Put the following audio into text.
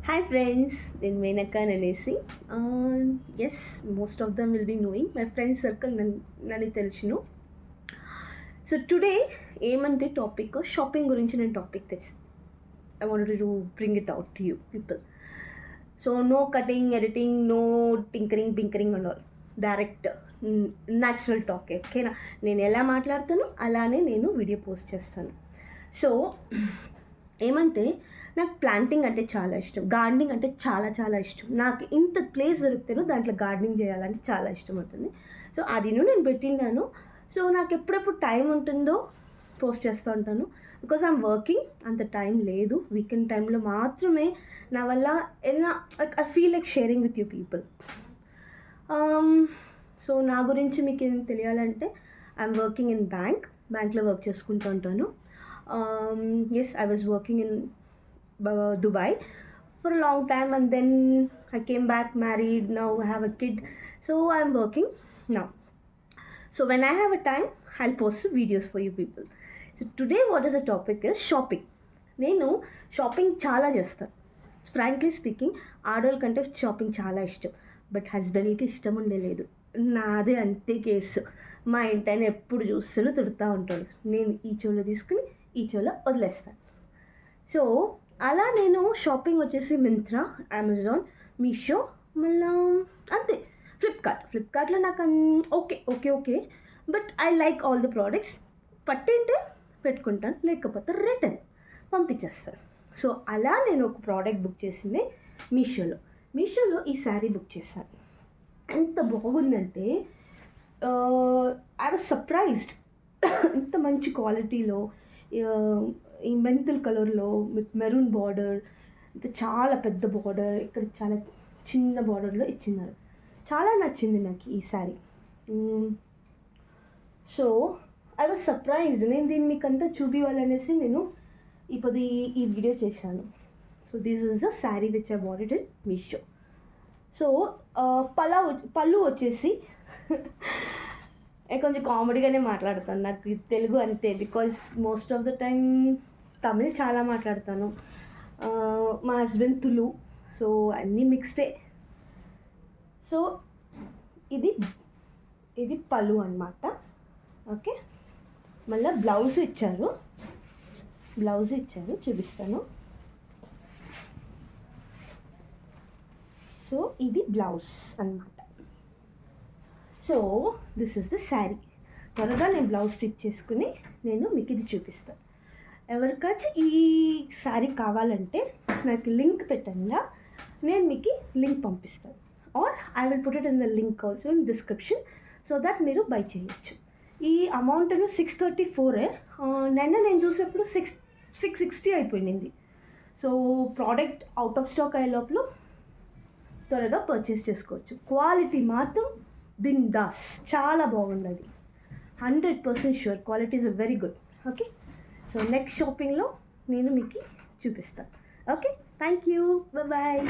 Hi friends, నేను మేనక్క అనేసి as most of them will be knowing my friends circle నన్ను తెలుసును. సో టుడే ఏమంటే టాపిక్ షాపింగ్ గురించి నేను టాపిక్ తెచ్చి I wanted to bring it out to you people. So no cutting, editing, no tinkering pinkering and all, direct natural talk. ఓకేనా? నేను ఎలా మాట్లాడతానో అలానే నేను వీడియో పోస్ట్ చేస్తాను. సో ఏమంటే నాకు ప్లాంటింగ్ అంటే చాలా ఇష్టం, గార్డెనింగ్ అంటే చాలా చాలా ఇష్టం. నాకు ఇంత ప్లేస్ దొరికితేనో దాంట్లో గార్డెనింగ్ చేయాలంటే చాలా ఇష్టం అవుతుంది. సో అది నేను పెట్టినాను. సో నాకు ఎప్పుడెప్పుడు టైం ఉంటుందో పోస్ట్ చేస్తూ ఉంటాను. బికాజ్ ఐఎమ్ వర్కింగ్, అంత టైం లేదు. వీకెండ్ టైంలో మాత్రమే నా వల్ల ఏదైనా I feel like sharing with you people. So నా గురించి మీకు ఏం తెలియాలంటే ఐఎమ్ వర్కింగ్ ఇన్ బ్యాంక్లో వర్క్ చేసుకుంటూ ఉంటాను. Yes, I was working in Dubai for a long time, and then I came back married. Now I have a kid, so I'm working now. So when I have a time, I'll post videos for you people. So today what is the topic is shopping. నేను shopping చాలా చేస్తాను. Frankly speaking, ఆడవాళ్ళ కంటే shopping చాలా ఇష్టం. But హస్బెండ్కి ఇష్టం ఉండలేదు. నాదే అంతే కేసు. మా ఇంటాయన ఎప్పుడు చూస్తూనే తిడుతూ ఉంటాడు. నేను ఈ చెవులో తీసుకుని ఈ చెవులో వదిలేస్తాను. సో అలా నేను షాపింగ్ వచ్చేసి మింత్రా, అమెజాన్, మీషో, మళ్ళీ అంతే. ఫ్లిప్కార్ట్లో నాకు okay but I like all the products. పట్టింటే పెట్టుకుంటాను, లేకపోతే రిటర్న్ పంపించేస్తాను. సో అలా నేను ఒక ప్రోడక్ట్ బుక్ చేసింది మీషోలో ఈ శారీ బుక్ చేశాను. ఎంత బాగుందంటే ఐ వాజ్ సర్ప్రైజ్డ్. ఇంత మంచి క్వాలిటీలో, ఈ మెంతల్ కలర్లో విత్ మెరూన్ బార్డర్, ఇంకా చాలా పెద్ద బార్డర్, ఇక్కడ చాలా చిన్న బార్డర్లో ఇచ్చినారు. చాలా నచ్చింది నాకు ఈ sari. So I was surprised. నేను దీన్ని మీకు అంతా చూపించాలనేసి నేను ఇప్పుడు ఈ వీడియో చేశాను. So this is the sari which I bought it in Meesho. So పళ్ళు వచ్చేసి కొంచెం కామెడీగానే మాట్లాడతాను. నాకు తెలుగు అంతే, because most of the time Tamil చాలా మాట్లాడతాను. మా హస్బెండ్ తులు, సో అన్నీ మిక్స్డే. సో ఇది పళ్ళు అన్నమాట. ఓకే, మళ్ళీ బ్లౌజ్ ఇచ్చారు, చూపిస్తాను. సో ఇది బ్లౌజ్ అన్నమాట. So this is the sari. త్వరగా నేను బ్లౌజ్ స్టిచ్ చేసుకుని నేను మీకు ఇది చూపిస్తాను. ఎవరికాచి ఈ శారీ కావాలంటే నాకు లింక్ పెట్టండి, నేను మీకు లింక్ పంపిస్తాను. Or I will put it in the link also in description, so that మీరు బై చేయొచ్చు. ఈ అమౌంట్ 634. నిన్న నేను చూసేప్పుడు 660 అయిపోయింది. So product out of stock అయ్యే లోపల త్వరగా పర్చేస్ చేసుకోవచ్చు. క్వాలిటీ మాత్రం బిందాస్, చాలా బాగుంది. 100% sure quality is very good. Okay, so next షాపింగ్లో నేను మీకు చూపిస్తాను. Okay, thank you, bye.